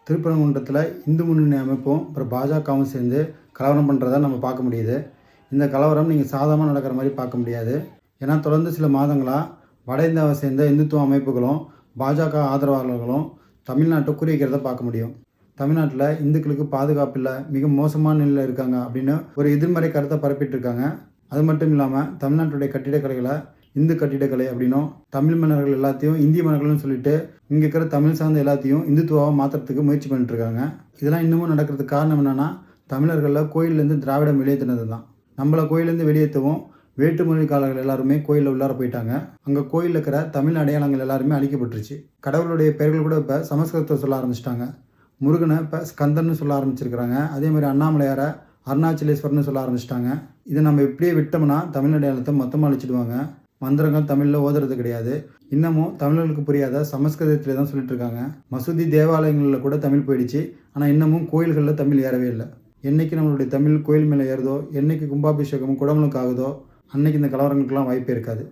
திருப்பரங்குன்றத்தில் இந்து முன்னணி அமைப்பும் அப்புறம் பாஜகவும் சேர்ந்து கலவரம் பண்ணுறதை நம்ம பார்க்க முடியுது. இந்த கலவரம் நீங்கள் சாதாரணமாக நடக்கிற மாதிரி பார்க்க முடியாது. ஏன்னா தொடர்ந்து சில மாதங்களாக வட இந்தியாவை சேர்ந்த இந்துத்துவ அமைப்புகளும் பாஜக ஆதரவாளர்களும் தமிழ்நாட்டை குறிக்கிறத பார்க்க முடியும். தமிழ்நாட்டில் இந்துக்களுக்கு பாதுகாப்பு இல்லை, மிக மோசமான நிலையில் இருக்காங்க அப்படின்னு ஒரு எதிர்மறை கருத்தை பரப்பிட்டு இருக்காங்க. அது மட்டும் இல்லாமல் தமிழ்நாட்டுடைய கட்டிடக்கலைகளை இந்து கட்டிடக்கலை அப்படின்னும் தமிழ் மன்னர்கள் எல்லாத்தையும் இந்திய மன்னர்கள்னு சொல்லிட்டு இங்கே இருக்கிற தமிழ் சார்ந்த எல்லாத்தையும் இந்துத்துவாவை மாற்றுறதுக்கு முயற்சி பண்ணிட்டு இருக்காங்க. இதெல்லாம் இன்னமும் நடக்கிறதுக்கு காரணம் என்னென்னா, தமிழர்களில் கோயிலேருந்து திராவிடம் வெளியேற்றினது தான். நம்மளை கோயிலேருந்து வெளியேற்றவும் வேற்றுமொழிக்காரர்கள் எல்லாருமே கோயிலில் உள்ளார போயிட்டாங்க. அங்கே கோயிலில் இருக்கிற தமிழ் அடையாளங்கள் எல்லாருமே அழிக்கப்பட்டுருச்சு. கடவுளுடைய பெயர்கள் கூட இப்போ சமஸ்கிருதத்தை சொல்ல ஆரம்பிச்சிட்டாங்க. முருகனை இப்போ ஸ்கந்தன்னு சொல்ல ஆரம்பிச்சிருக்கிறாங்க. அதே மாதிரி அண்ணாமலையாரை அருணாச்சலேஸ்வரர்னு சொல்ல ஆரம்பிச்சிட்டாங்க. இதை நம்ம இப்படியே விட்டோம்னா தமிழ் அடையாளத்தை மொத்தமாக அழிச்சிடுவாங்க. மந்திரங்கள் தமிழில் ஓதுறது கிடையாது. இன்னமும் தமிழர்களுக்கு புரியாத சமஸ்கிருதத்தில் தான் சொல்லிட்டு இருக்காங்க. மசூதி தேவாலயங்களில் கூட தமிழ் போயிடுச்சு. ஆனால் இன்னமும் கோயில்களில் தமிழ் ஏறவே இல்லை. என்றைக்கு நம்மளுடைய தமிழ் கோயில் மேலே ஏறுதோ, என்றைக்கு கும்பாபிஷேகமும் குடமுழுக்கு ஆகுதோ, அன்னைக்கு இந்த கலவரங்களுக்கெல்லாம் வாய்ப்பே இருக்காது.